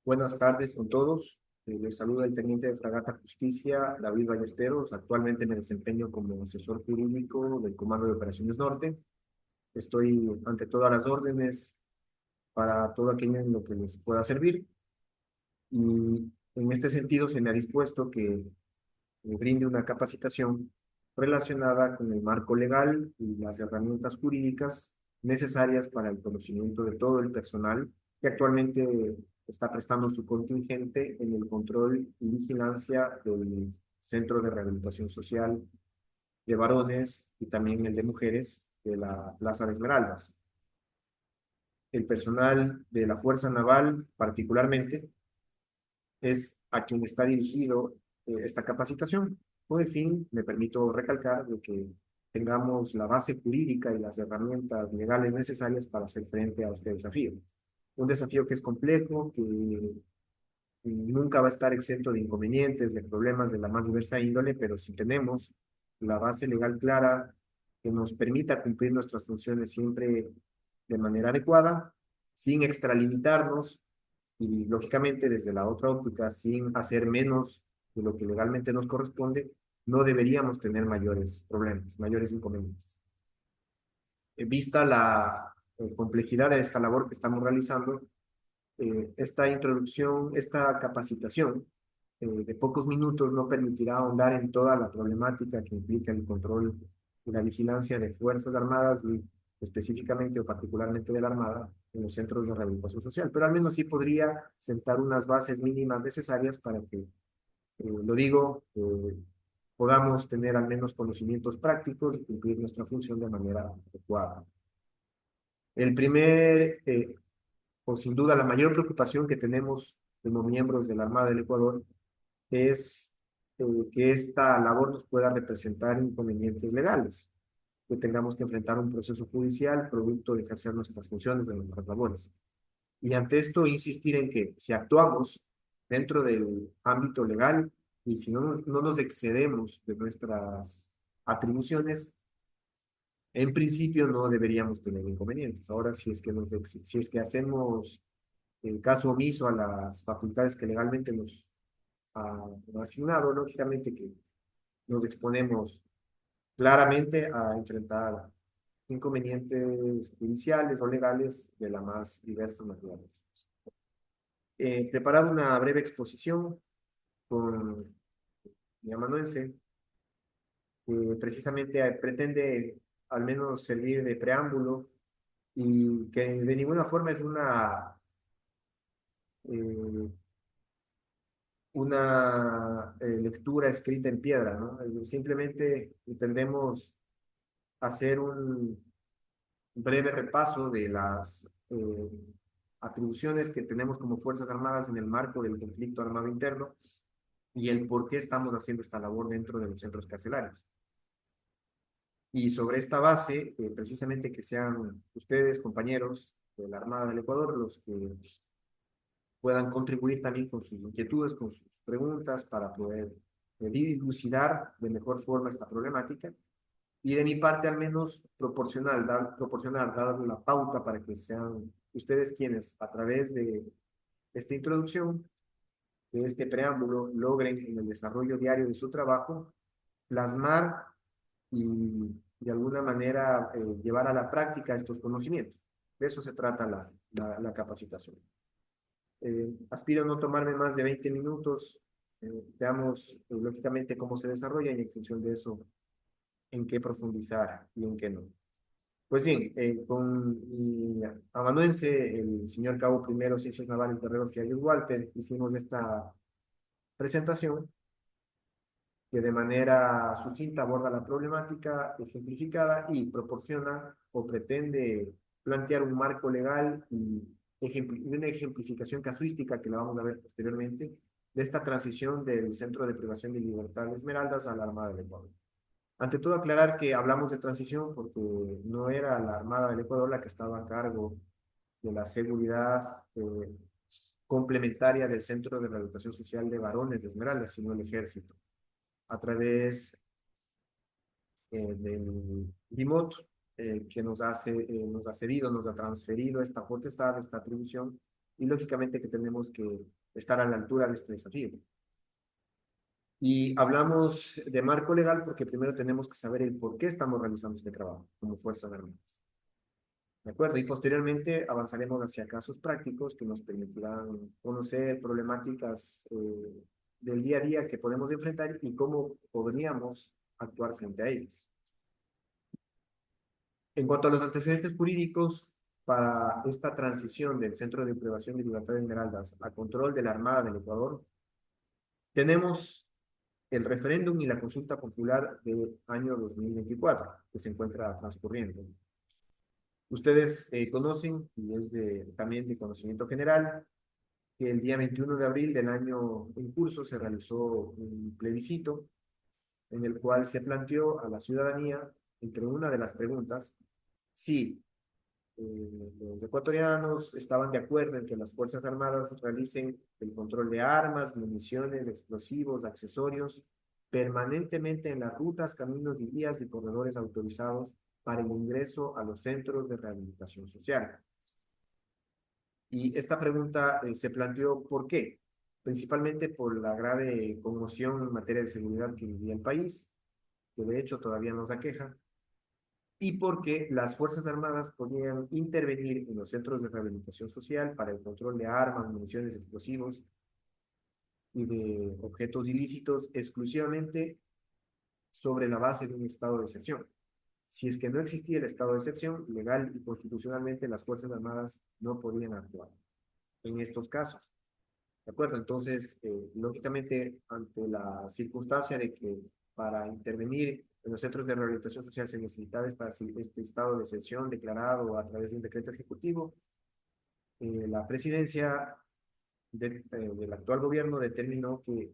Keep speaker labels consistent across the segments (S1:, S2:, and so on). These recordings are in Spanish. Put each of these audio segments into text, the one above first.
S1: Buenas tardes con todos. Les saluda el teniente de fragata Justicia, David Ballesteros. Actualmente me desempeño como asesor jurídico del Comando de Operaciones Norte. Estoy ante todas las órdenes para todo aquello en lo que les pueda servir. Y en este sentido se me ha dispuesto que me brinde una capacitación relacionada con el marco legal y las herramientas jurídicas necesarias para el conocimiento de todo el personal que actualmente está prestando su contingente en el control y vigilancia del Centro de Rehabilitación Social de varones y también el de mujeres de la Plaza de Esmeraldas. El personal de la Fuerza Naval, particularmente, es a quien está dirigido esta capacitación. Con el fin, me permito recalcar de que tengamos la base jurídica y las herramientas legales necesarias para hacer frente a este desafío. Un desafío que es complejo, que nunca va a estar exento de inconvenientes, de problemas de la más diversa índole, pero si tenemos la base legal clara que nos permita cumplir nuestras funciones siempre de manera adecuada, sin extralimitarnos y lógicamente desde la otra óptica, sin hacer menos de lo que legalmente nos corresponde, no deberíamos tener mayores problemas, mayores inconvenientes. Vista la complejidad de esta labor que estamos realizando, esta introducción, esta capacitación de pocos minutos no permitirá ahondar en toda la problemática que implica el control y la vigilancia de Fuerzas Armadas y específicamente o particularmente de la Armada en los centros de rehabilitación social, pero al menos sí podría sentar unas bases mínimas necesarias para que, lo digo, podamos tener al menos conocimientos prácticos y cumplir nuestra función de manera adecuada. El primer o sin duda la mayor preocupación que tenemos como miembros de la Armada del Ecuador es que esta labor nos pueda representar inconvenientes legales, que tengamos que enfrentar un proceso judicial producto de ejercer nuestras funciones, de nuestras labores. Y ante esto, insistir en que si actuamos dentro del ámbito legal y si no nos excedemos de nuestras atribuciones, en principio no deberíamos tener inconvenientes. Ahora, si es que hacemos el caso omiso a las facultades que legalmente nos ha asignado, lógicamente que nos exponemos claramente a enfrentar inconvenientes judiciales o legales de la más diversa naturaleza. Preparado una breve exposición con mi amanuense, que precisamente pretende al menos servir de preámbulo y que de ninguna forma es eh, una lectura escrita en piedra, ¿no? Simplemente entendemos hacer un breve repaso de las atribuciones que tenemos como Fuerzas Armadas en el marco del conflicto armado interno y el por qué estamos haciendo esta labor dentro de los centros carcelarios. Y sobre esta base, precisamente que sean ustedes, compañeros de la Armada del Ecuador, los que puedan contribuir también con sus inquietudes, con sus preguntas, para poder dilucidar de mejor forma esta problemática. Y de mi parte, al menos, dar la pauta para que sean ustedes quienes, a través de esta introducción, de este preámbulo, logren en el desarrollo diario de su trabajo plasmar y de alguna manera llevar a la práctica estos conocimientos. De eso se trata la capacitación. Aspiro a no tomarme más de 20 minutos. Veamos lógicamente cómo se desarrolla y en función de eso en qué profundizar y en qué no. Pues bien, con mi amanuense, el señor Cabo Primero Ciencias Navales Guerrero Fiallos Walter, hicimos esta presentación que de manera sucinta aborda la problemática ejemplificada y proporciona o pretende plantear un marco legal y una ejemplificación casuística que la vamos a ver posteriormente de esta transición del Centro de Privación de Libertad de Esmeraldas a la Armada del Ecuador. Ante todo, aclarar que hablamos de transición porque no era la Armada del Ecuador la que estaba a cargo de la seguridad complementaria del Centro de Rehabilitación Social de Varones de Esmeraldas, sino el Ejército a través del DIMOT, que nos ha cedido, nos ha transferido esta potestad, esta atribución y lógicamente que tenemos que estar a la altura de este desafío. Y hablamos de marco legal porque primero tenemos que saber el por qué estamos realizando este trabajo como Fuerzas Armadas. ¿De acuerdo? Y posteriormente avanzaremos hacia casos prácticos que nos permitirán conocer problemáticas del día a día que podemos enfrentar y cómo podríamos actuar frente a ellas. En cuanto a los antecedentes jurídicos, para esta transición del Centro de Privación de Libertad de Esmeraldas a control de la Armada del Ecuador, tenemos el referéndum y la consulta popular del año 2024, que se encuentra transcurriendo. Ustedes conocen, y es también de conocimiento general, que el día 21 de abril del año en curso se realizó un plebiscito en el cual se planteó a la ciudadanía, entre una de las preguntas, si los ecuatorianos estaban de acuerdo en que las Fuerzas Armadas realicen el control de armas, municiones, explosivos, accesorios, permanentemente en las rutas, caminos y vías y corredores autorizados para el ingreso a los centros de rehabilitación social. Y esta pregunta se planteó ¿por qué? Principalmente por la grave conmoción en materia de seguridad que vivía el país, que de hecho todavía nos aqueja, y porque las Fuerzas Armadas podían intervenir en los centros de rehabilitación social para el control de armas, municiones, explosivos y de objetos ilícitos exclusivamente sobre la base de un estado de excepción. Si es que no existía el estado de excepción, legal y constitucionalmente las Fuerzas Armadas no podían actuar en estos casos. ¿De acuerdo? Entonces, lógicamente, ante la circunstancia de que para intervenir en los centros de rehabilitación social se necesitaba este estado de excepción declarado a través de un decreto ejecutivo, la presidencia del actual gobierno determinó que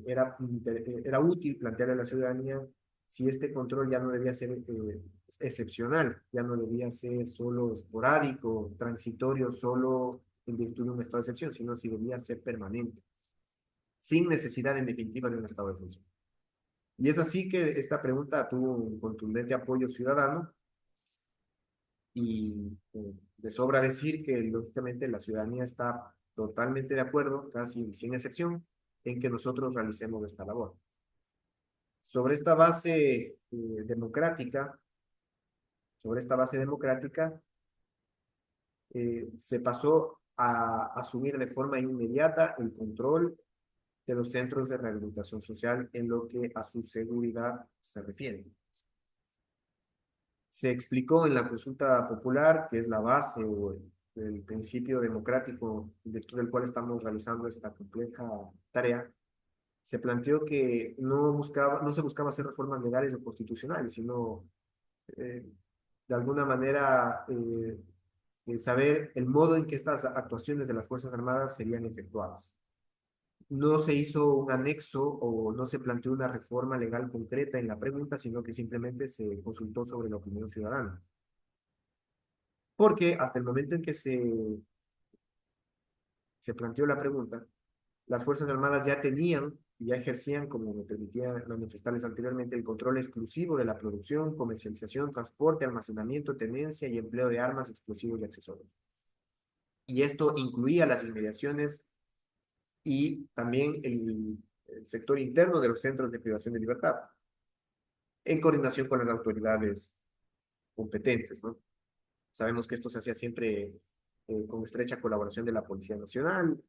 S1: era útil plantearle a la ciudadanía si este control ya no debía ser excepcional, ya no debía ser solo esporádico, transitorio, solo en virtud de un estado de excepción, sino si debía ser permanente, sin necesidad en definitiva de un estado de excepción. Y es así que esta pregunta tuvo un contundente apoyo ciudadano y de sobra decir que lógicamente la ciudadanía está totalmente de acuerdo, casi sin excepción, en que nosotros realicemos esta labor. Sobre esta base democrática, sobre esta base democrática, se pasó a asumir de forma inmediata el control de los centros de rehabilitación social en lo que a su seguridad se refiere. Se explicó en la consulta popular, que es la base o el principio democrático en virtud del cual estamos realizando esta compleja tarea, se planteó que no se buscaba hacer reformas legales o constitucionales, sino eh, de alguna manera saber el modo en que estas actuaciones de las Fuerzas Armadas serían efectuadas. No se hizo un anexo o no se planteó una reforma legal concreta en la pregunta, sino que simplemente se consultó sobre la opinión ciudadana. Porque hasta el momento en que se planteó la pregunta, las Fuerzas Armadas ya tenían y ya ejercían, como me permitía manifestarles anteriormente, el control exclusivo de la producción, comercialización, transporte, almacenamiento, tenencia y empleo de armas, explosivos y accesorios. Y esto incluía las inmediaciones y también el sector interno de los centros de privación de libertad, en coordinación con las autoridades competentes, ¿no? Sabemos que esto se hacía siempre con estrecha colaboración de la Policía Nacional,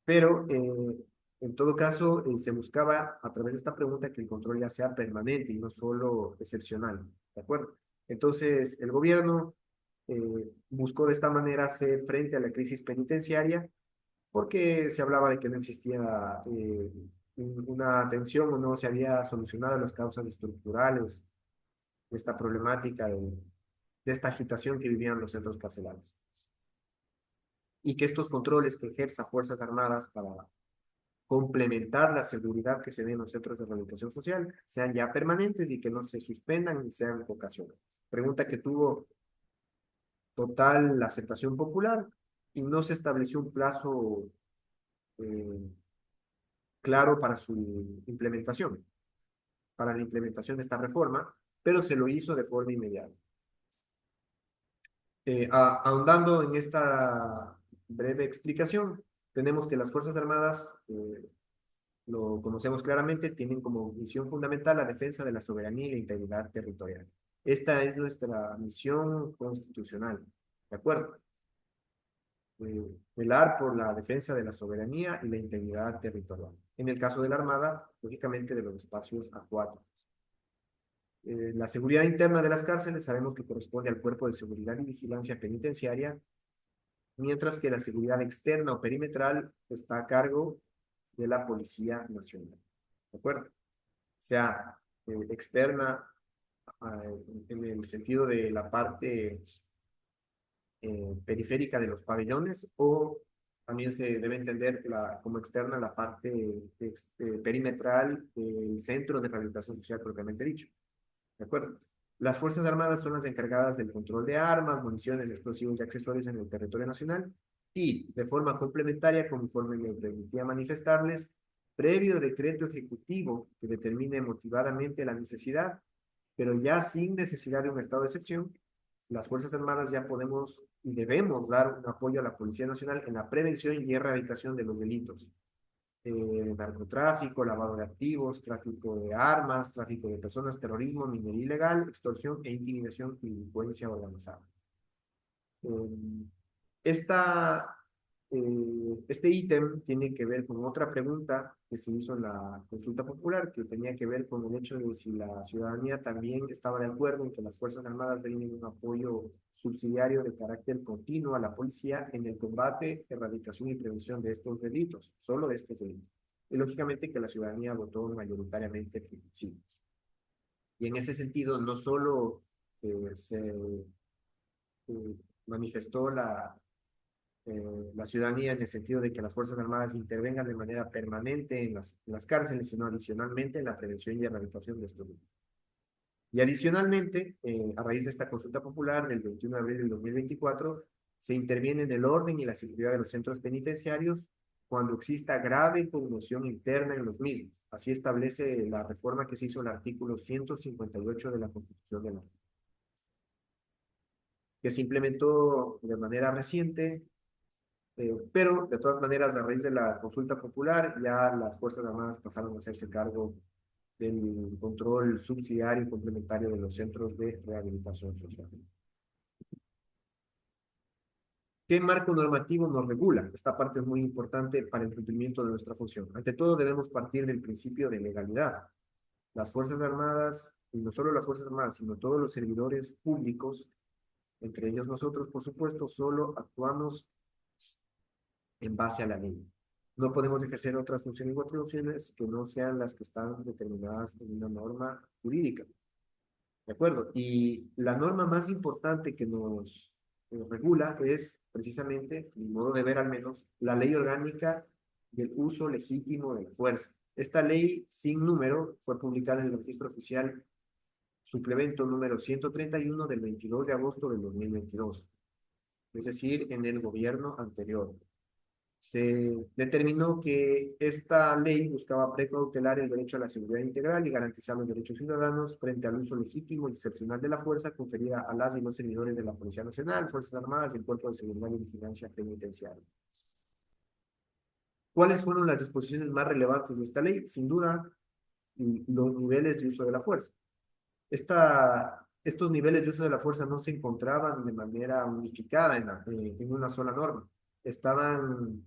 S1: pero en todo caso se buscaba a través de esta pregunta que el control ya sea permanente y no solo excepcional, ¿de acuerdo? Entonces, el gobierno buscó de esta manera hacer frente a la crisis penitenciaria porque se hablaba de que no existía una atención o no se había solucionado las causas estructurales de esta problemática, de esta agitación que vivían los centros carcelarios. Y que estos controles que ejerza Fuerzas Armadas para complementar la seguridad que se dé en los centros de rehabilitación social sean ya permanentes y que no se suspendan y sean ocasionales. Pregunta que tuvo total aceptación popular y no se estableció un plazo eh, claro para su implementación, para la implementación de esta reforma, pero se lo hizo de forma inmediata. Ahondando en esta breve explicación, tenemos que las Fuerzas Armadas, lo conocemos claramente, tienen como misión fundamental la defensa de la soberanía y la integridad territorial. Esta es nuestra misión constitucional, ¿de acuerdo? Velar por la defensa de la soberanía y la integridad territorial. En el caso de la Armada, lógicamente de los espacios acuáticos. La seguridad interna de las cárceles sabemos que corresponde al Cuerpo de Seguridad y Vigilancia Penitenciaria, mientras que la seguridad externa o perimetral está a cargo de la Policía Nacional. ¿De acuerdo? O sea, externa en el sentido de la parte periférica de los pabellones, o también se debe entender como externa la parte perimetral del centro de rehabilitación social propiamente dicho. ¿De acuerdo? Las Fuerzas Armadas son las encargadas del control de armas, municiones, explosivos y accesorios en el territorio nacional y, de forma complementaria, conforme me permitía manifestarles, previo decreto ejecutivo que determine motivadamente la necesidad, pero ya sin necesidad de un estado de excepción, las Fuerzas Armadas ya podemos y debemos dar un apoyo a la Policía Nacional en la prevención y erradicación de los delitos narcotráfico, lavado de activos, tráfico de armas, tráfico de personas, terrorismo, minería ilegal, extorsión e intimidación y delincuencia organizada. Eh, esta, este ítem tiene que ver con otra pregunta que se hizo en la consulta popular, que tenía que ver con el hecho de si la ciudadanía también estaba de acuerdo en que las Fuerzas Armadas brinden un apoyo subsidiario de carácter continuo a la policía en el combate, erradicación y prevención de estos delitos, solo de estos delitos. Y lógicamente que la ciudadanía votó mayoritariamente que sí. Y en ese sentido, no solo se manifestó la ciudadanía en el sentido de que las Fuerzas Armadas intervengan de manera permanente en las cárceles, sino adicionalmente en la prevención y erradicación de estos delitos. Y adicionalmente, a raíz de esta consulta popular del 21 de abril del 2024, se interviene en el orden y la seguridad de los centros penitenciarios cuando exista grave conmoción interna en los mismos. Así establece la reforma que se hizo en el artículo 158 de la Constitución de la República, que se implementó de manera reciente, pero de todas maneras, a raíz de la consulta popular, ya las Fuerzas Armadas pasaron a hacerse cargo del control subsidiario y complementario de los centros de rehabilitación social. ¿Qué marco normativo nos regula? Esta parte es muy importante para el cumplimiento de nuestra función. Ante todo, debemos partir del principio de legalidad. Las Fuerzas Armadas, y no solo las Fuerzas Armadas, sino todos los servidores públicos, entre ellos nosotros, por supuesto, solo actuamos en base a la ley. No podemos ejercer otras funciones u atribuciones que no sean las que están determinadas en una norma jurídica. ¿De acuerdo? Y la norma más importante que nos regula es precisamente, mi modo de ver al menos, la ley orgánica del uso legítimo de la fuerza. Esta ley sin número fue publicada en el registro oficial suplemento número 131 del 22 de agosto del 2022, es decir, en el gobierno anterior. Se determinó que esta ley buscaba precautelar el derecho a la seguridad integral y garantizar los derechos ciudadanos frente al uso legítimo y excepcional de la fuerza conferida a las y los servidores de la Policía Nacional, Fuerzas Armadas y el Cuerpo de Seguridad y Vigilancia Penitenciaria. ¿Cuáles fueron las disposiciones más relevantes de esta ley? Sin duda, los niveles de uso de la fuerza. Estos niveles de uso de la fuerza no se encontraban de manera unificada en una sola norma. Estaban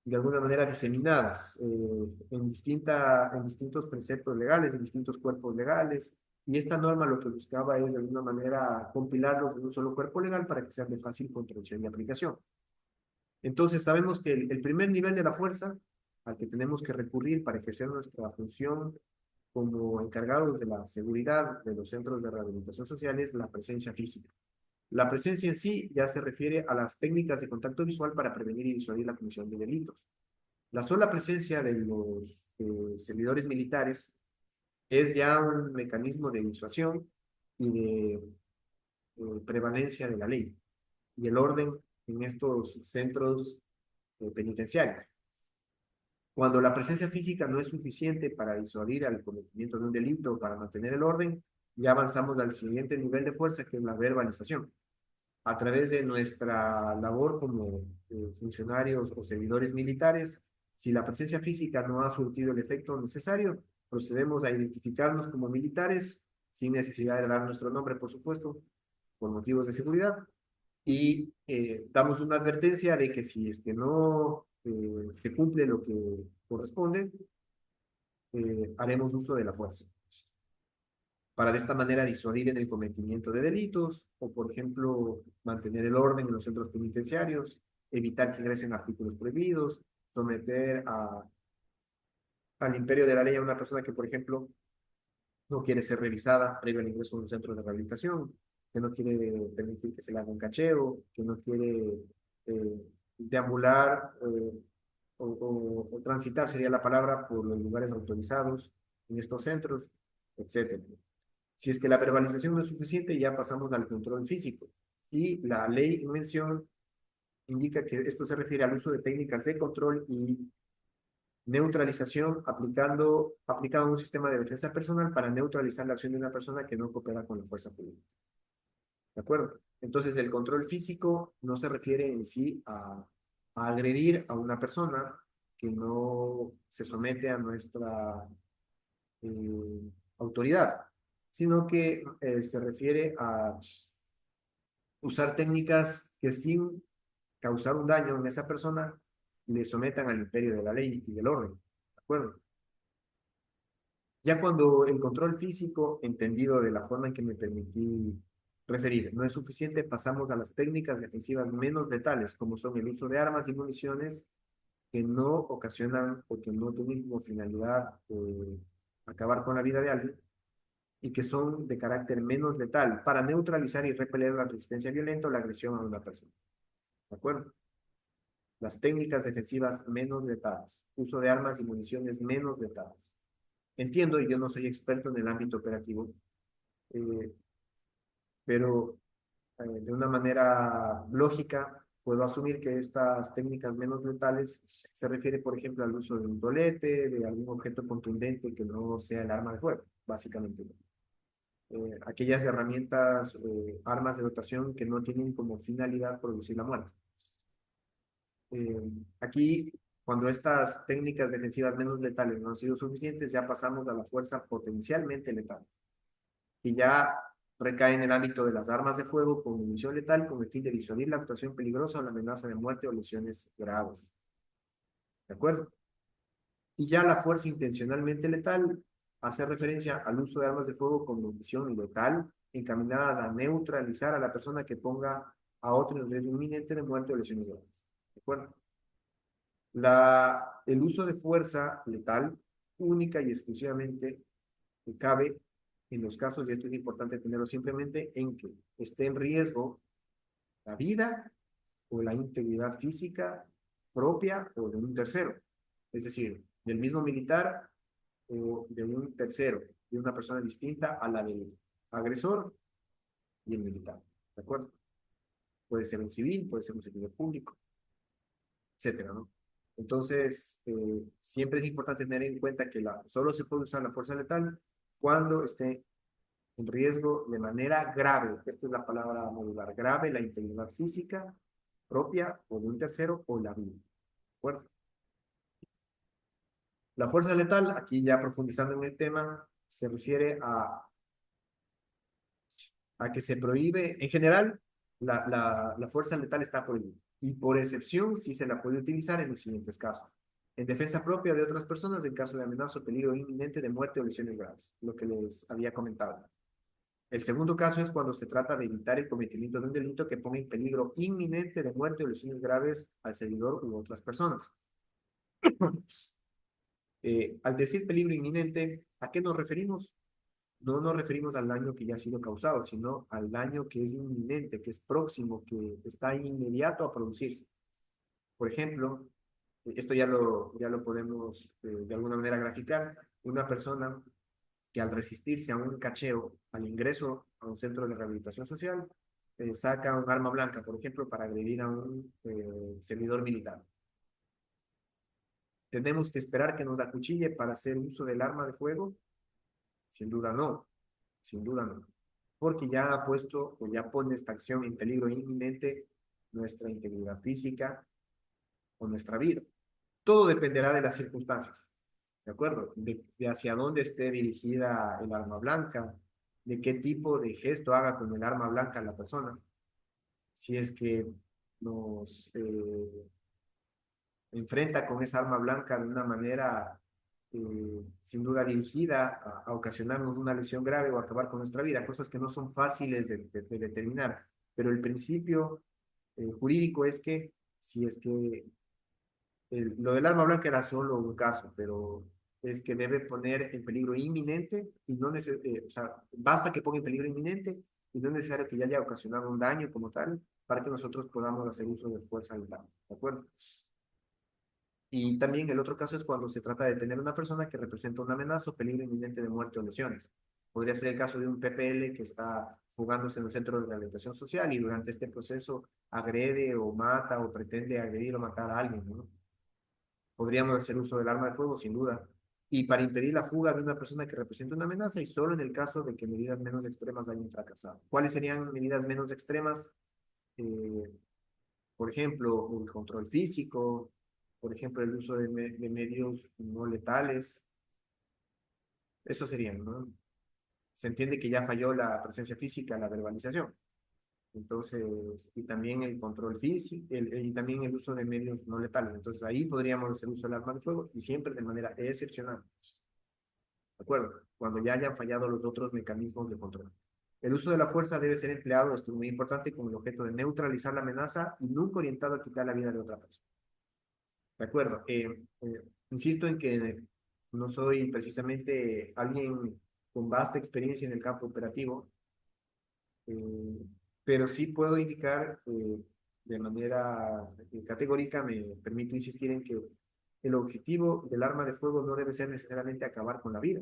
S1: de alguna manera diseminadas en distintos preceptos legales, en distintos cuerpos legales, y esta norma lo que buscaba es de alguna manera compilarlos en un solo cuerpo legal para que sean de fácil comprensión y aplicación. Entonces sabemos que el primer nivel de la fuerza al que tenemos que recurrir para ejercer nuestra función como encargados de la seguridad de los centros de rehabilitación social es la presencia física. La presencia en sí ya se refiere a las técnicas de contacto visual para prevenir y disuadir la comisión de delitos. La sola presencia de los servidores militares es ya un mecanismo de disuasión y de prevalencia de la ley y el orden en estos centros penitenciarios. Cuando la presencia física no es suficiente para disuadir al cometimiento de un delito o para mantener el orden, ya avanzamos al siguiente nivel de fuerza, que es la verbalización. a través de nuestra labor como funcionarios o servidores militares, si la presencia física no ha surtido el efecto necesario, procedemos a identificarnos como militares, sin necesidad de dar nuestro nombre, por supuesto, por motivos de seguridad, y damos una advertencia de que si es que no se cumple lo que corresponde, haremos uso de la fuerza para de esta manera disuadir en el cometimiento de delitos o, por ejemplo, mantener el orden en los centros penitenciarios, evitar que ingresen artículos prohibidos, someter al imperio de la ley a una persona que, por ejemplo, no quiere ser revisada previo al ingreso a un centro de rehabilitación, que no quiere permitir que se le haga un cacheo, que no quiere deambular o transitar, sería la palabra, por los lugares autorizados en estos centros, etcétera. Si es que la verbalización no es suficiente, ya pasamos al control físico. Y la ley en mención indica que esto se refiere al uso de técnicas de control y neutralización aplicado a un sistema de defensa personal para neutralizar la acción de una persona que no coopera con la fuerza pública. ¿De acuerdo? Entonces, el control físico no se refiere en sí a agredir a una persona que no se somete a nuestra autoridad, sino que se refiere a usar técnicas que sin causar un daño en esa persona le sometan al imperio de la ley y del orden. ¿De acuerdo? Ya cuando el control físico, entendido de la forma en que me permití referir, no es suficiente, pasamos a las técnicas defensivas menos letales, como son el uso de armas y municiones que no ocasionan o que no tienen como finalidad acabar con la vida de alguien y que son de carácter menos letal para neutralizar y repeler la resistencia violenta o la agresión a una persona. ¿De acuerdo? Las técnicas defensivas menos letales, uso de armas y municiones menos letales. Entiendo, y yo no soy experto en el ámbito operativo, eh, pero de una manera lógica puedo asumir que estas técnicas menos letales se refiere, por ejemplo, al uso de un tolete, de algún objeto contundente que no sea el arma de fuego, básicamente. Aquellas herramientas, armas de dotación que no tienen como finalidad producir la muerte. Eh, Aquí, cuando estas técnicas defensivas menos letales no han sido suficientes, ya pasamos a la fuerza potencialmente letal, y ya recae en el ámbito de las armas de fuego con munición letal con el fin de disuadir la actuación peligrosa o la amenaza de muerte o lesiones graves. ¿De acuerdo? Y ya la fuerza intencionalmente letal hace referencia al uso de armas de fuego con munición letal encaminadas a neutralizar a la persona que ponga a otro en riesgo inminente de muerte o lesiones graves. ¿De acuerdo? El uso de fuerza letal única y exclusivamente cabe en los casos, y esto es importante tenerlo simplemente, en que esté en riesgo la vida o la integridad física propia o de un tercero. Es decir, del mismo militar o de un tercero, de una persona distinta a la del agresor y el militar. ¿De acuerdo? Puede ser un civil, puede ser un servidor público, etcétera, ¿no? Entonces, siempre es importante tener en cuenta que solo se puede usar la fuerza letal cuando esté en riesgo de manera grave, esta es la palabra modular, grave, la integridad física propia o de un tercero o la vida. Fuerza. La fuerza letal, aquí ya profundizando en el tema, se refiere a que se prohíbe, en general, la fuerza letal está prohibida. Y por excepción, sí se la puede utilizar en los siguientes casos. En defensa propia de otras personas en caso de amenaza o peligro inminente de muerte o lesiones graves, lo que les había comentado. El segundo caso es cuando se trata de evitar el cometimiento de un delito que ponga en peligro inminente de muerte o lesiones graves al servidor u otras personas. Al decir peligro inminente, ¿a qué nos referimos? No nos referimos al daño que ya ha sido causado, sino al daño que es inminente, que es próximo, que está inmediato a producirse. Por ejemplo, esto ya lo podemos de alguna manera graficar. Una persona que al resistirse a un cacheo, al ingreso a un centro de rehabilitación social, saca un arma blanca, por ejemplo, para agredir a un servidor militar. ¿Tenemos que esperar que nos acuchille para hacer uso del arma de fuego? Sin duda no, sin duda no. porque ya ha puesto o ya pone esta acción en peligro inminente nuestra integridad física o nuestra vida. Todo dependerá de las circunstancias, ¿de acuerdo? De hacia dónde esté dirigida el arma blanca, de qué tipo de gesto haga con el arma blanca la persona. Si es que nos enfrenta con esa arma blanca de una manera sin duda dirigida a ocasionarnos una lesión grave o acabar con nuestra vida, cosas que no son fáciles de determinar. Pero el principio jurídico es que si es que lo del arma blanca era solo un caso, pero es que debe poner en peligro inminente y no o sea, basta que ponga en peligro inminente y no es necesario que ya haya ocasionado un daño como tal para que nosotros podamos hacer uso de fuerza letal, ¿de acuerdo? Y también el otro caso es cuando se trata de detener a una persona que representa una amenaza o peligro inminente de muerte o lesiones. Podría ser el caso de un PPL que está fugándose en un centro de rehabilitación social y durante este proceso agrede o mata o pretende agredir o matar a alguien, ¿no? Podríamos hacer uso del arma de fuego, sin duda. Y para impedir la fuga de una persona que representa una amenaza y solo en el caso de que medidas menos extremas hayan fracasado. ¿Cuáles serían medidas menos extremas? Eh, por ejemplo, el control físico, por ejemplo, el uso de medios no letales. Eso serían, ¿no? Se entiende que ya falló la presencia física, la verbalización. Entonces, y también el control físico, y también el uso de medios no letales. Entonces, ahí podríamos hacer uso del arma de fuego y siempre de manera excepcional. ¿De acuerdo? Cuando ya hayan fallado los otros mecanismos de control. El uso de la fuerza debe ser empleado, esto es muy importante, con el objeto de neutralizar la amenaza y nunca orientado a quitar la vida de otra persona. ¿De acuerdo? Insisto en que no soy precisamente alguien con vasta experiencia en el campo operativo, eh, pero sí puedo indicar de manera categórica, me permito insistir en que el objetivo del arma de fuego no debe ser necesariamente acabar con la vida,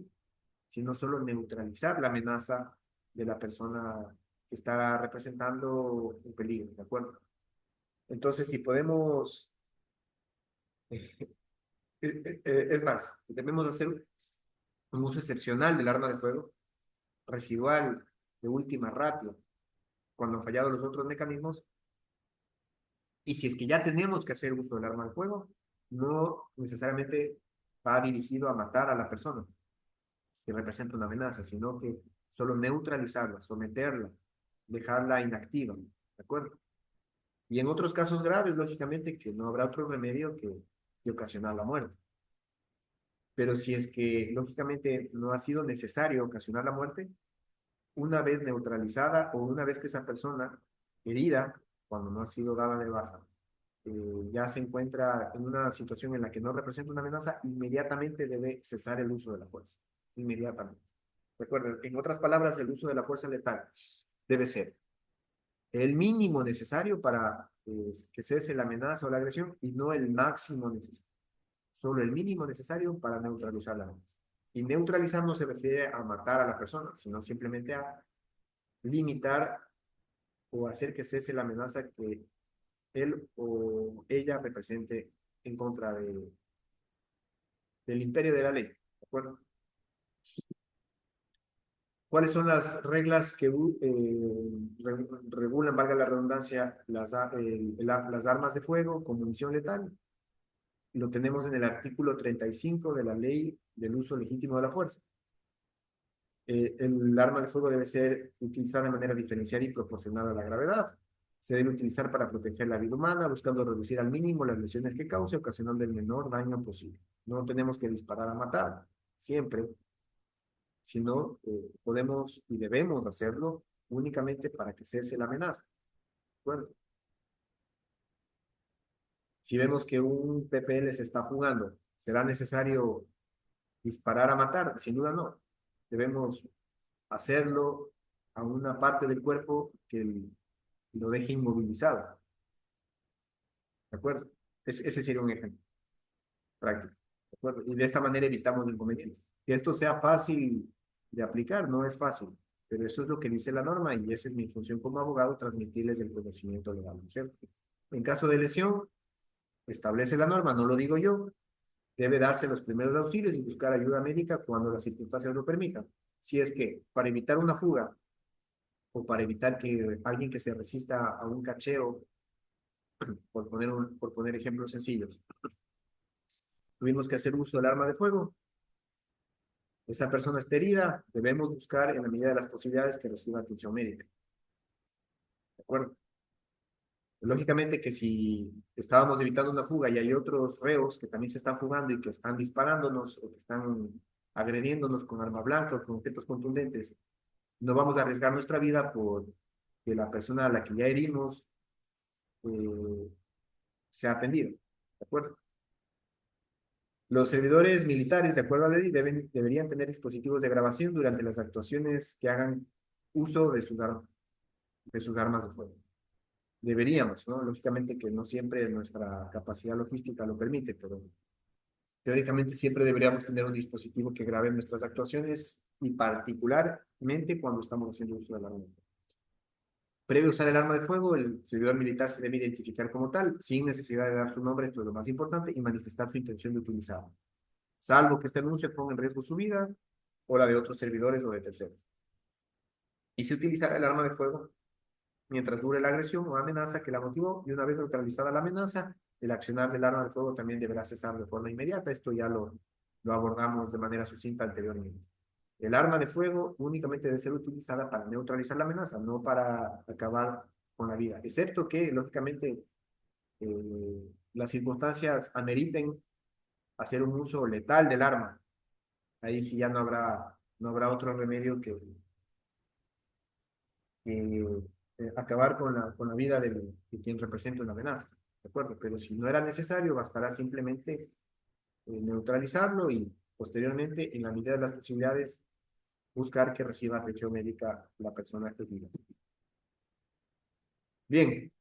S1: sino solo neutralizar la amenaza de la persona que está representando un peligro, ¿de acuerdo? Entonces, si podemos, es más, debemos hacer un uso excepcional del arma de fuego, residual, de última ratio, cuando han fallado los otros mecanismos, y si es que ya tenemos que hacer uso del arma de fuego, no necesariamente va dirigido a matar a la persona que representa una amenaza, sino que solo neutralizarla, someterla, dejarla inactiva, ¿de acuerdo? Y en otros casos graves, lógicamente, que no habrá otro remedio que ocasionar la muerte. Pero si es que, lógicamente, no ha sido necesario ocasionar la muerte, una vez neutralizada o una vez que esa persona herida, cuando no ha sido dada de baja, ya se encuentra en una situación en la que no representa una amenaza, inmediatamente debe cesar el uso de la fuerza. Inmediatamente. Recuerden, en otras palabras, el uso de la fuerza letal debe ser el mínimo necesario para que cese la amenaza o la agresión y no el máximo necesario. Solo el mínimo necesario para neutralizar la amenaza. Y neutralizar no se refiere a matar a la persona, sino simplemente a limitar o hacer que cese la amenaza que él o ella represente en contra del imperio de la ley. ¿De acuerdo? ¿Cuáles son las reglas que regulan, valga la redundancia, las armas de fuego con munición letal? Lo tenemos en el artículo 35 de la Ley del Uso Legítimo de la Fuerza. El arma de fuego debe ser utilizada de manera diferenciada y proporcional a la gravedad. Se debe utilizar para proteger la vida humana, buscando reducir al mínimo las lesiones que cause, ocasionando el menor daño posible. No tenemos que disparar a matar, siempre, sino podemos y debemos hacerlo únicamente para que cese la amenaza. Bueno, si vemos que un PPL se está jugando, ¿será necesario disparar a matar? Sin duda no. Debemos hacerlo a una parte del cuerpo que lo deje inmovilizado. ¿De acuerdo? Ese sería un ejemplo práctico. ¿De acuerdo? Y de esta manera evitamos inconvenientes. Que esto sea fácil de aplicar, no es fácil, pero eso es lo que dice la norma y esa es mi función como abogado, transmitirles el conocimiento legal, ¿no es cierto? En caso de lesión, establece la norma, no lo digo yo, debe darse los primeros auxilios y buscar ayuda médica cuando las circunstancias lo permitan. Si es que para evitar una fuga o para evitar que alguien que se resista a un cacheo, por poner ejemplos sencillos, tuvimos que hacer uso del arma de fuego. Esa persona está herida, debemos buscar en la medida de las posibilidades que reciba atención médica. ¿De acuerdo? Lógicamente que si estábamos evitando una fuga y hay otros reos que también se están fugando y que están disparándonos o que están agrediéndonos con arma blanca o con objetos contundentes, no vamos a arriesgar nuestra vida por que la persona a la que ya herimos eh, sea atendida. ¿De acuerdo? Los servidores militares, de acuerdo a la ley, deberían tener dispositivos de grabación durante las actuaciones que hagan uso de sus armas de fuego. Deberíamos, ¿no? Lógicamente que no siempre nuestra capacidad logística lo permite, pero teóricamente siempre deberíamos tener un dispositivo que grabe nuestras actuaciones y particularmente cuando estamos haciendo uso del arma de fuego. Previo a usar el arma de fuego, el servidor militar se debe identificar como tal, sin necesidad de dar su nombre, esto es lo más importante, y manifestar su intención de utilizarlo, salvo que este anuncio ponga en riesgo su vida o la de otros servidores o de terceros. Y se utilizará el arma de fuego mientras dure la agresión o amenaza que la motivó, y una vez neutralizada la amenaza, el accionar del arma de fuego también deberá cesar de forma inmediata. Esto ya lo abordamos de manera sucinta anteriormente. El arma de fuego únicamente debe ser utilizada para neutralizar la amenaza, no para acabar con la vida, excepto que, lógicamente, las circunstancias ameriten hacer un uso letal del arma. Ahí sí ya no habrá otro remedio que acabar con la vida de quien representa una amenaza, ¿de acuerdo? Pero si no era necesario, bastará simplemente neutralizarlo y posteriormente, en la medida de las posibilidades, buscar que reciba atención médica la persona herida. Bien,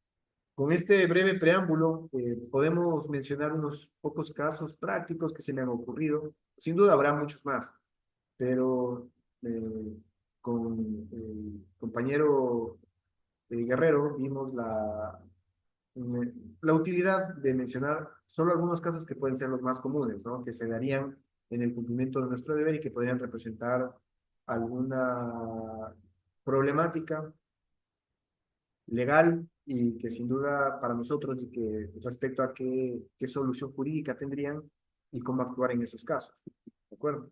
S1: con este breve preámbulo, podemos mencionar unos pocos casos prácticos que se me han ocurrido. Sin duda habrá muchos más, pero con el compañero Guerrero vimos la utilidad de mencionar solo algunos casos que pueden ser los más comunes, ¿no? Que se darían en el cumplimiento de nuestro deber y que podrían representar alguna problemática legal y que sin duda para nosotros y que respecto a qué solución jurídica tendrían y cómo actuar en esos casos. ¿De acuerdo?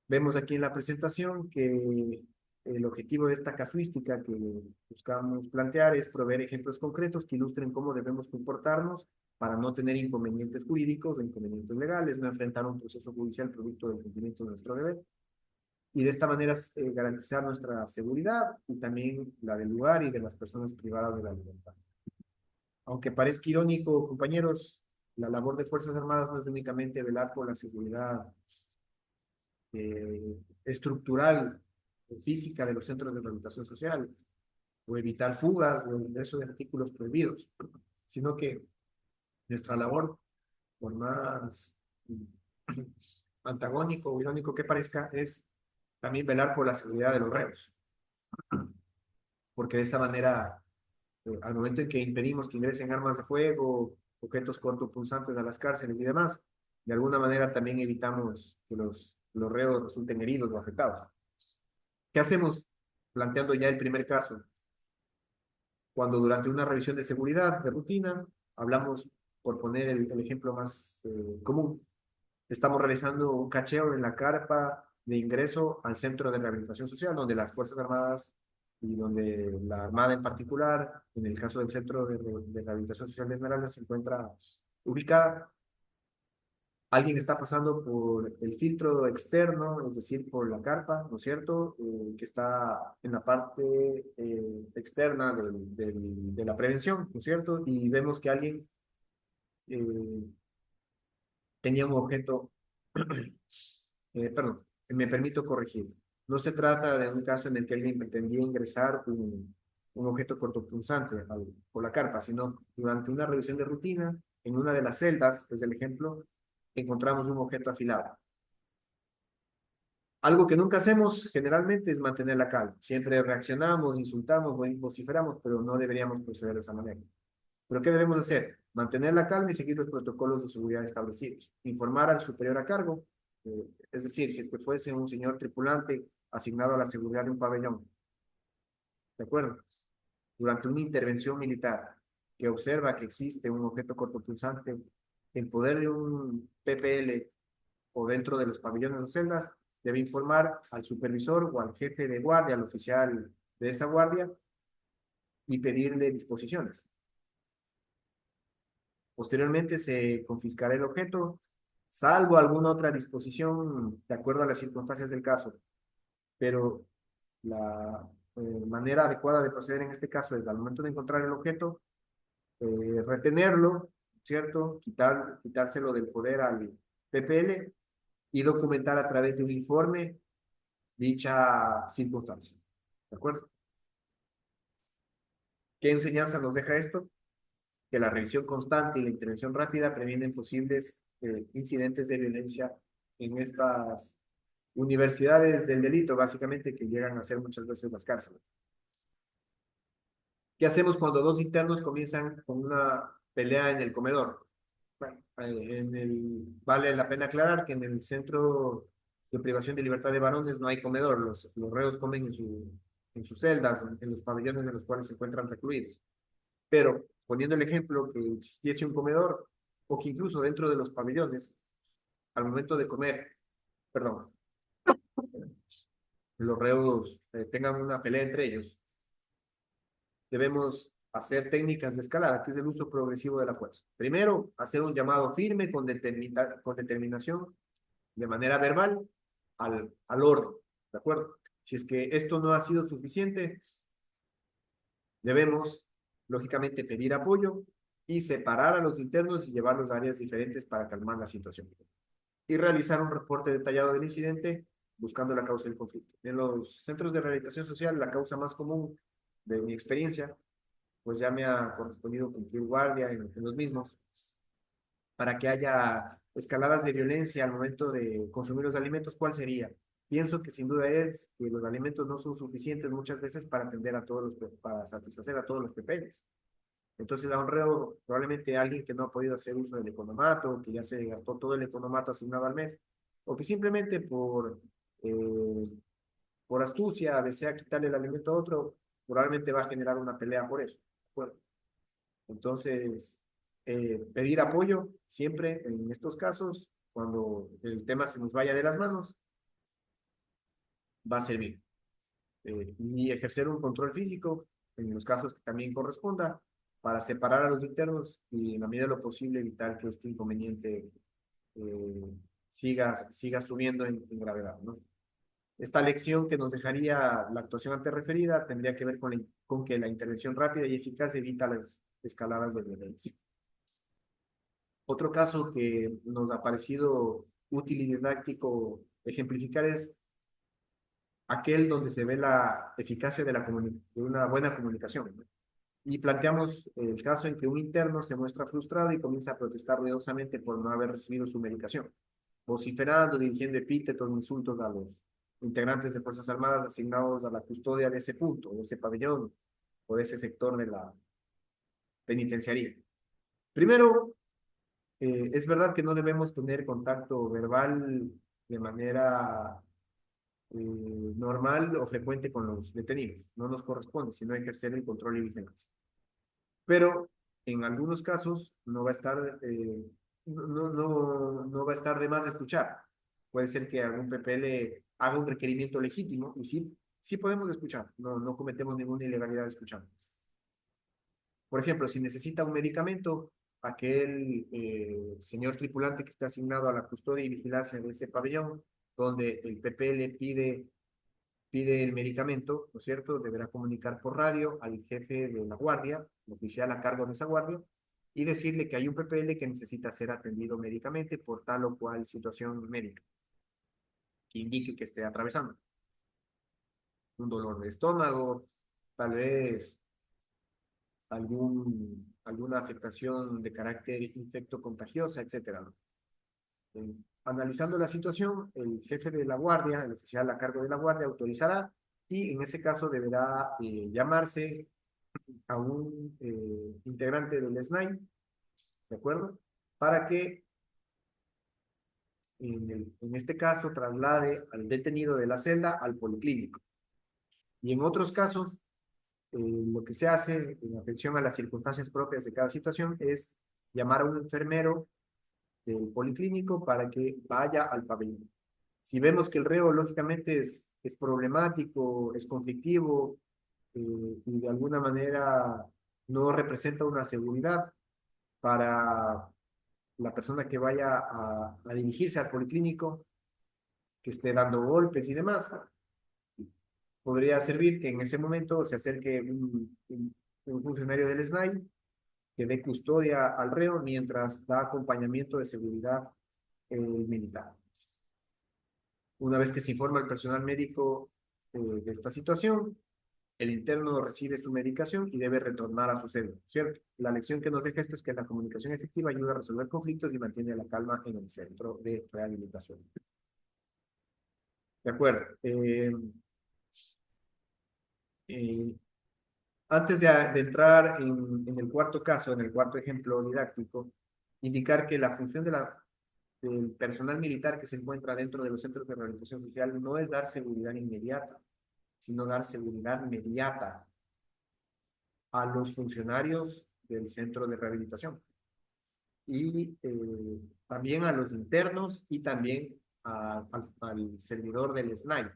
S1: Vemos aquí en la presentación que el objetivo de esta casuística que buscamos plantear es proveer ejemplos concretos que ilustren cómo debemos comportarnos para no tener inconvenientes jurídicos o inconvenientes legales, no enfrentar un proceso judicial producto del cumplimiento de nuestro deber, y de esta manera garantizar nuestra seguridad y también la del lugar y de las personas privadas de la libertad. Aunque parezca irónico, compañeros, la labor de Fuerzas Armadas no es únicamente velar por la seguridad estructural o física de los centros de rehabilitación social, o evitar fugas o el ingreso de artículos prohibidos, sino que nuestra labor, por más antagónico o irónico que parezca, es también velar por la seguridad de los reos, porque de esa manera, al momento en que impedimos que ingresen armas de fuego, objetos cortopunzantes a las cárceles y demás, de alguna manera también evitamos que los reos resulten heridos o afectados. ¿Qué hacemos? Planteando ya el primer caso, cuando durante una revisión de seguridad de rutina, hablamos, por poner el ejemplo más común, estamos realizando un cacheo en la carpa de ingreso al centro de rehabilitación social, donde las Fuerzas Armadas y donde la Armada en particular, en el caso del centro de rehabilitación social de Esmeralda, se encuentra ubicada. Alguien está pasando por el filtro externo, es decir, por la carpa, ¿no es cierto? Que está en la parte externa de la prevención, ¿no es cierto? Y vemos que alguien eh, tenía un objeto, perdón, me permito corregir. No se trata de un caso en el que alguien pretendía ingresar un objeto cortopunzante por la carpa, sino durante una revisión de rutina, en una de las celdas, es el ejemplo, encontramos un objeto afilado. Algo que nunca hacemos generalmente es mantener la calma. Siempre reaccionamos, insultamos, vociferamos, pero no deberíamos proceder de esa manera. ¿Pero qué debemos hacer? Mantener la calma y seguir los protocolos de seguridad establecidos. Informar al superior a cargo, es decir, si es que fuese un señor tripulante asignado a la seguridad de un pabellón, ¿de acuerdo? Durante una intervención militar que observa que existe un objeto cortopunzante en poder de un PPL o dentro de los pabellones o celdas, debe informar al supervisor o al jefe de guardia, al oficial de esa guardia, y pedirle disposiciones. Posteriormente se confiscará el objeto, salvo alguna otra disposición de acuerdo a las circunstancias del caso. Pero la manera adecuada de proceder en este caso es al momento de encontrar el objeto, retenerlo, ¿cierto? Quitárselo del poder al PPL y documentar a través de un informe dicha circunstancia. ¿De acuerdo? ¿Qué enseñanza nos deja esto? Que la revisión constante y la intervención rápida previenen posibles incidentes de violencia en estas universidades del delito, básicamente, que llegan a ser muchas veces las cárceles. ¿Qué hacemos cuando dos internos comienzan con una pelea en el comedor? Bueno, vale la pena aclarar que en el centro de privación de libertad de varones no hay comedor, los reos comen en sus celdas, en los pabellones en los cuales se encuentran recluidos. Pero poniendo el ejemplo que existiese un comedor o que incluso dentro de los pabellones, al momento de comer, perdón, los reos tengan una pelea entre ellos, debemos hacer técnicas de escalada, que es el uso progresivo de la fuerza. Primero, hacer un llamado firme con determinación, de manera verbal, al orden, ¿de acuerdo? Si es que esto no ha sido suficiente, debemos, lógicamente, pedir apoyo y separar a los internos y llevarlos a áreas diferentes para calmar la situación. Y realizar un reporte detallado del incidente buscando la causa del conflicto. En los centros de rehabilitación social, la causa más común de mi experiencia, pues ya me ha correspondido cumplir guardia en los mismos, para que haya escaladas de violencia al momento de consumir los alimentos. ¿Cuál sería? Pienso que sin duda es que los alimentos no son suficientes muchas veces para atender a todos para satisfacer a todos los pepeles. Entonces, a un reo, probablemente alguien que no ha podido hacer uso del economato, que ya se gastó todo el economato asignado al mes, o que simplemente eh, por astucia desea quitarle el alimento a otro, probablemente va a generar una pelea por eso. Bueno, entonces, pedir apoyo siempre en estos casos, cuando el tema se nos vaya de las manos, va a servir. Y ejercer un control físico en los casos que también corresponda para separar a los internos y en la medida de lo posible evitar que este inconveniente siga subiendo en gravedad, ¿no? Esta lección que nos dejaría la actuación antes referida tendría que ver con que la intervención rápida y eficaz evita las escaladas de violencia. Otro caso que nos ha parecido útil y didáctico ejemplificar es aquel donde se ve la eficacia de una buena comunicación, ¿no? Y planteamos el caso en que un interno se muestra frustrado y comienza a protestar ruidosamente por no haber recibido su medicación, vociferando, dirigiendo epítetos, insultos a los integrantes de Fuerzas Armadas asignados a la custodia de ese punto, de ese pabellón o de ese sector de la penitenciaría. Primero, es verdad que no debemos tener contacto verbal de manera normal o frecuente con los detenidos. No nos corresponde, sino ejercer el control y vigilancia. Pero en algunos casos no va a estar, no va a estar de más de escuchar. Puede ser que algún PPL haga un requerimiento legítimo y sí podemos escuchar, no cometemos ninguna ilegalidad escuchando. Por ejemplo, si necesita un medicamento, aquel señor tripulante que está asignado a la custodia y vigilancia de ese pabellón, donde el PPL pide el medicamento, ¿no es cierto? Deberá comunicar por radio al jefe de la guardia, el oficial a cargo de esa guardia, y decirle que hay un PPL que necesita ser atendido médicamente por tal o cual situación médica que indique que esté atravesando. Un dolor de estómago, tal vez alguna afectación de carácter infecto-contagiosa, etcétera, ¿no? Analizando la situación, el jefe de la guardia, el oficial a cargo de la guardia, autorizará y en ese caso deberá llamarse a un integrante del SNAI, ¿de acuerdo? Para que en este caso traslade al detenido de la celda al policlínico. Y en otros casos lo que se hace en atención a las circunstancias propias de cada situación es llamar a un enfermero del policlínico para que vaya al pabellón. Si vemos que el reo lógicamente es problemático, es conflictivo y de alguna manera no representa una seguridad para la persona que vaya a dirigirse al policlínico, que esté dando golpes y demás, podría servir que en ese momento se acerque un funcionario del SNAI que dé custodia al reo mientras da acompañamiento de seguridad militar. Una vez que se informa al personal médico de esta situación, el interno recibe su medicación y debe retornar a su celda, ¿cierto? La lección que nos deja esto es que la comunicación efectiva ayuda a resolver conflictos y mantiene la calma en el centro de rehabilitación. De acuerdo. Eh, Antes de entrar en el cuarto caso, en el cuarto ejemplo didáctico, indicar que la función del personal militar que se encuentra dentro de los centros de rehabilitación social no es dar seguridad inmediata, sino dar seguridad inmediata a los funcionarios del centro de rehabilitación y también a los internos y también al servidor del SNAI.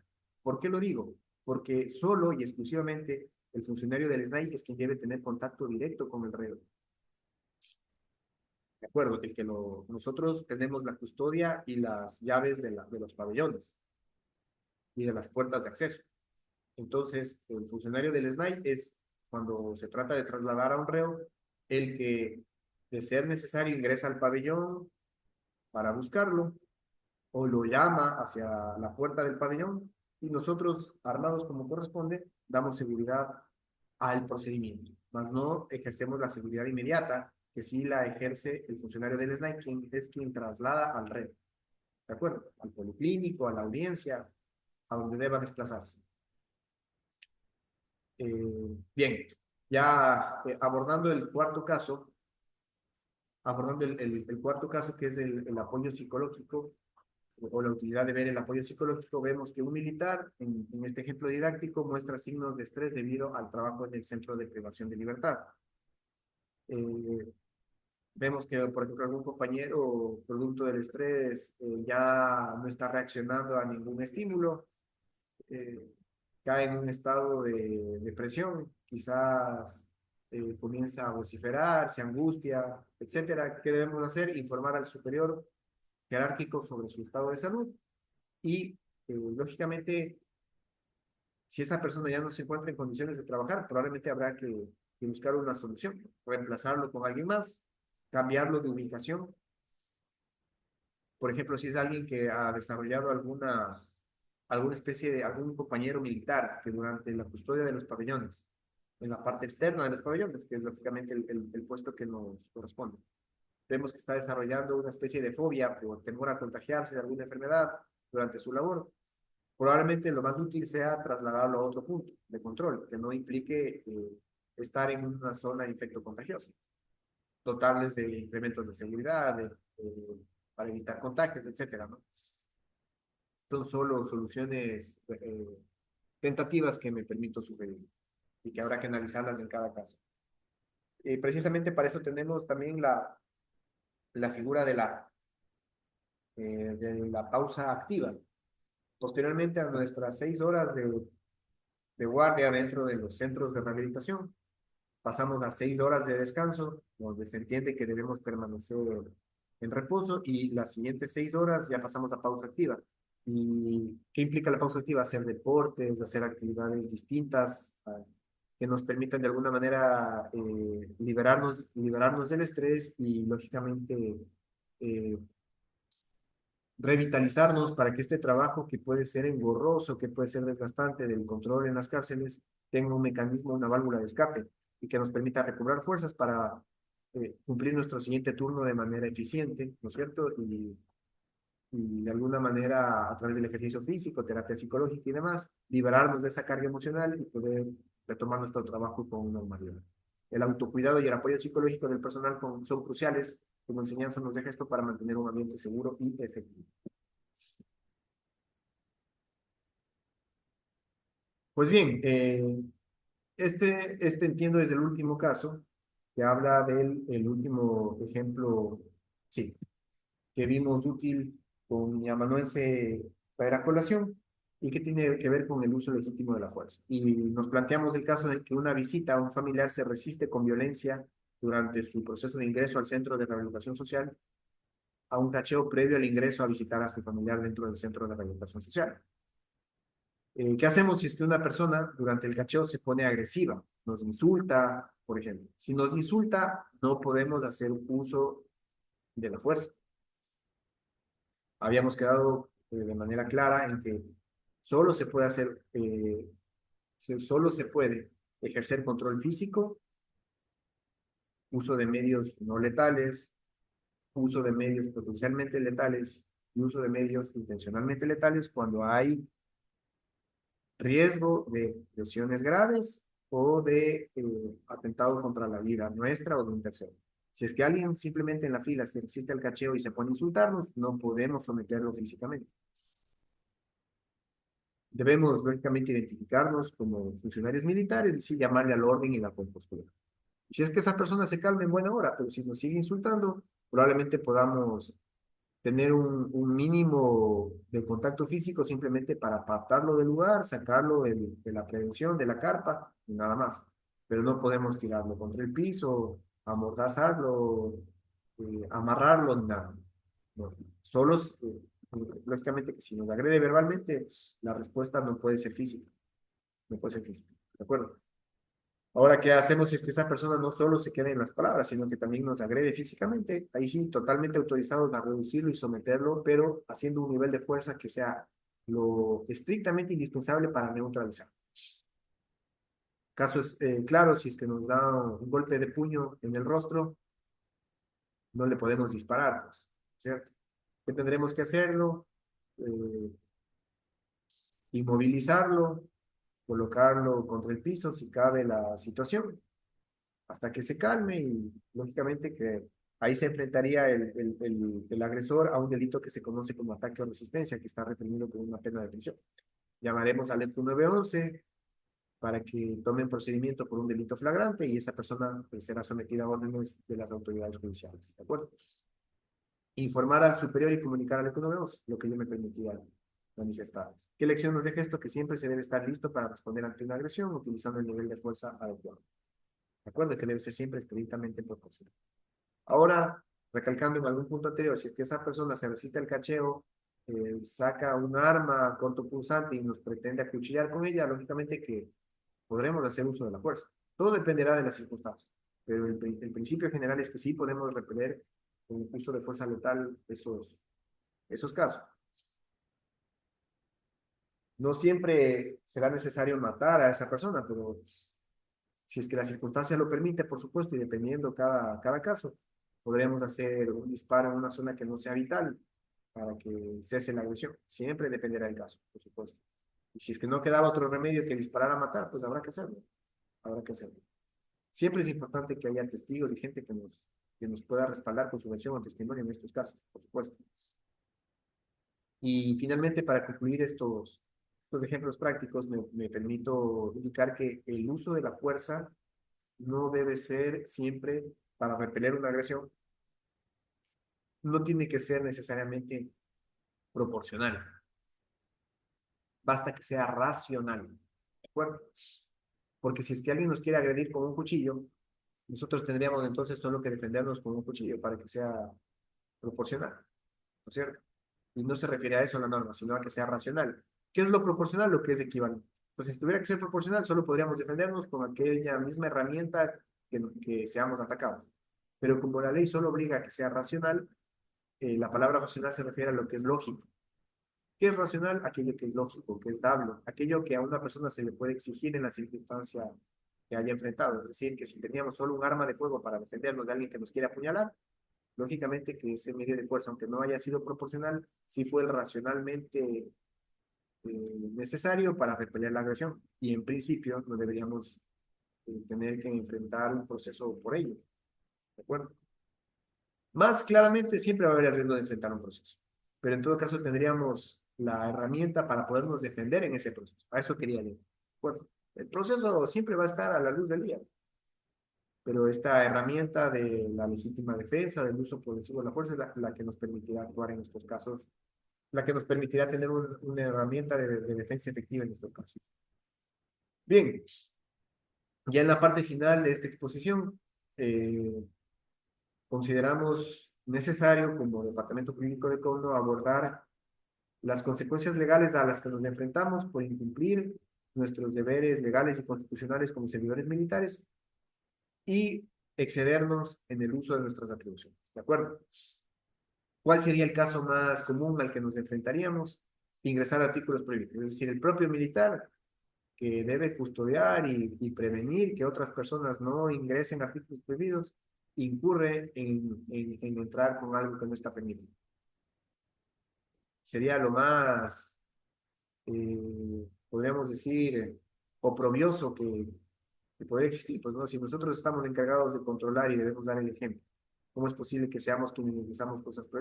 S1: ¿Por qué lo digo? Porque solo y exclusivamente el funcionario del SNAI es quien debe tener contacto directo con el reo. ¿De acuerdo? Nosotros tenemos la custodia y las llaves de los pabellones y de las puertas de acceso. Entonces, el funcionario del SNAI es, cuando se trata de trasladar a un reo, el que, de ser necesario, ingresa al pabellón para buscarlo o lo llama hacia la puerta del pabellón y nosotros, armados como corresponde, damos seguridad al procedimiento, mas no ejercemos la seguridad inmediata, que sí la ejerce el funcionario del SNAI, quien es quien traslada al reo, ¿de acuerdo? Al policlínico, a la audiencia, a donde deba desplazarse. Bien, ya abordando el cuarto caso, abordando el cuarto caso que es el apoyo psicológico o la utilidad de ver el apoyo psicológico, vemos que un militar, en este ejemplo didáctico, muestra signos de estrés debido al trabajo en el centro de privación de libertad. Eh, Vemos que, por ejemplo, algún compañero, producto del estrés, ya no está reaccionando a ningún estímulo, eh, cae en un estado de depresión, quizás comienza a vociferar, se angustia, etcétera. ¿Qué debemos hacer? Informar al superior jerárquico sobre su estado de salud y, lógicamente, si esa persona ya no se encuentra en condiciones de trabajar, probablemente habrá que buscar una solución, reemplazarlo con alguien más, cambiarlo de ubicación. Por ejemplo, si es alguien que ha desarrollado alguna especie de, algún compañero militar que durante la custodia de los pabellones, en la parte externa de los pabellones, que es lógicamente el puesto que nos corresponde, vemos que está desarrollando una especie de fobia por temor a contagiarse de alguna enfermedad durante su labor. Probablemente lo más útil sea trasladarlo a otro punto de control, que no implique estar en una zona infectocontagiosa, dotarles de incrementos de seguridad, para evitar contagios, etcétera, ¿no? Son solo soluciones tentativas que me permito sugerir y que habrá que analizarlas en cada caso. Precisamente para eso tenemos también la figura de la pausa activa. Posteriormente a nuestras 6 horas de guardia dentro de los centros de rehabilitación, pasamos a 6 horas de descanso, donde se entiende que debemos permanecer en reposo y las siguientes 6 horas ya pasamos a pausa activa. ¿Y qué implica la pausa activa? Hacer deportes, hacer actividades distintas que nos permitan de alguna manera liberarnos del estrés y lógicamente eh, revitalizarnos para que este trabajo que puede ser engorroso, que puede ser desgastante del control en las cárceles, tenga un mecanismo, una válvula de escape y que nos permita recobrar fuerzas para cumplir nuestro siguiente turno de manera eficiente, ¿no es cierto? Y de alguna manera, a través del ejercicio físico, terapia psicológica y demás, liberarnos de esa carga emocional y poder retomar nuestro trabajo con normalidad. El autocuidado y el apoyo psicológico del personal son cruciales. Como enseñanza nos deja esto para mantener un ambiente seguro y efectivo. Pues bien, Este entiendo es el último caso que habla del el último ejemplo, sí, que vimos útil con mi amanuense para la colación y que tiene que ver con el uso legítimo de la fuerza. Y nos planteamos el caso de que una visita a un familiar se resiste con violencia durante su proceso de ingreso al centro de rehabilitación social a un cacheo previo al ingreso a visitar a su familiar dentro del centro de rehabilitación social. ¿Qué hacemos si es que una persona durante el cacheo se pone agresiva? Nos insulta, por ejemplo. Si nos insulta, no podemos hacer uso de la fuerza. Habíamos quedado de manera clara en que solo se puede hacer, solo se puede ejercer control físico, uso de medios no letales, uso de medios potencialmente letales y uso de medios intencionalmente letales cuando hay riesgo de lesiones graves o de atentado contra la vida nuestra o de un tercero. Si es que alguien simplemente en la fila se resiste al cacheo y se pone a insultarnos, no podemos someterlo físicamente. Debemos, lógicamente, identificarnos como funcionarios militares y sí llamarle al orden y la compostura. Si es que esa persona se calma en buena hora, pero si nos sigue insultando, probablemente podamos tener un mínimo de contacto físico simplemente para apartarlo del lugar, sacarlo de la prevención, de la carpa, y nada más. Pero no podemos tirarlo contra el piso, amordazarlo, amarrarlo, nada. No. Solos, lógicamente que si nos agrede verbalmente, la respuesta no puede ser física, no puede ser física, ¿de acuerdo? Ahora, ¿qué hacemos si es que esa persona no solo se queda en las palabras, sino que también nos agrede físicamente? Ahí sí, totalmente autorizados a reducirlo y someterlo, pero haciendo un nivel de fuerza que sea lo estrictamente indispensable para neutralizar. Caso es claro, si es que nos da un golpe de puño en el rostro, no le podemos disparar, pues, ¿cierto? ¿Qué tendremos que hacerlo? Eh, Inmovilizarlo, colocarlo contra el piso si cabe la situación hasta que se calme y lógicamente que ahí se enfrentaría el agresor a un delito que se conoce como ataque o resistencia, que está reprimido con una pena de prisión. Llamaremos al EPU 911 para que tomen procedimiento por un delito flagrante y esa persona pues, será sometida a órdenes de las autoridades judiciales. ¿De acuerdo? Informar al superior y comunicar al EPU 911, lo que yo me permitía manifestar. ¿Qué lección nos deja esto? Que siempre se debe estar listo para responder ante una agresión utilizando el nivel de fuerza adecuado. ¿De acuerdo? Que debe ser siempre estrictamente proporcional. Ahora, recalcando en algún punto anterior, si es que esa persona se resiste al cacheo, saca un arma cortopunzante y nos pretende acuchillar con ella, lógicamente que podremos hacer uso de la fuerza. Todo dependerá de las circunstancias, pero el principio general es que sí podemos repeler con uso de fuerza letal esos casos. No siempre será necesario matar a esa persona, pero si es que la circunstancia lo permite, por supuesto, y dependiendo cada caso, podríamos hacer un disparo en una zona que no sea vital para que cese la agresión. Siempre dependerá del caso, por supuesto. Y si es que no quedaba otro remedio que disparar a matar, pues habrá que hacerlo. Habrá que hacerlo. Siempre es importante que haya testigos y gente que nos pueda respaldar con su versión o testimonio en estos casos, por supuesto. Y finalmente, para concluir estos ejemplos prácticos, me permito indicar que el uso de la fuerza no debe ser siempre para repeler una agresión, no tiene que ser necesariamente proporcional, basta que sea racional, ¿de acuerdo? Porque si es que alguien nos quiere agredir con un cuchillo, nosotros tendríamos entonces solo que defendernos con un cuchillo para que sea proporcional, ¿no es cierto? Y no se refiere a eso la norma, sino a que sea racional. ¿Qué es lo proporcional? Lo que es equivalente. Pues si tuviera que ser proporcional, solo podríamos defendernos con aquella misma herramienta que seamos atacados. Pero como la ley solo obliga a que sea racional, la palabra racional se refiere a lo que es lógico. ¿Qué es racional? Aquello que es lógico, que es dable, aquello que a una persona se le puede exigir en la circunstancia que haya enfrentado. Es decir, que si teníamos solo un arma de fuego para defendernos de alguien que nos quiere apuñalar, lógicamente que ese medio de fuerza, aunque no haya sido proporcional, sí fue el racionalmente necesario para repeler la agresión. Y en principio no deberíamos tener que enfrentar un proceso por ello. ¿De acuerdo? Más claramente, siempre va a haber el riesgo de enfrentar un proceso, pero en todo caso tendríamos la herramienta para podernos defender en ese proceso. A eso quería yo. ¿De acuerdo? El proceso siempre va a estar a la luz del día, pero esta herramienta de la legítima defensa, del uso progresivo de la fuerza, es la que nos permitirá actuar en estos casos, la que nos permitirá tener una herramienta de defensa efectiva en estos casos. Bien, ya en la parte final de esta exposición, eh, consideramos necesario como Departamento Jurídico de Condo abordar las consecuencias legales a las que nos enfrentamos por incumplir nuestros deberes legales y constitucionales como servidores militares y excedernos en el uso de nuestras atribuciones. ¿De acuerdo? ¿Cuál sería el caso más común al que nos enfrentaríamos? Ingresar artículos prohibidos. Es decir, el propio militar que debe custodiar y prevenir que otras personas no ingresen artículos prohibidos, incurre en entrar con algo que no está permitido. Sería lo más, podríamos decir, oprobioso que podría existir. Pues, ¿no? Si nosotros estamos encargados de controlar y debemos dar el ejemplo, ¿cómo es posible que seamos quienes ingresamos cosas prohibidas?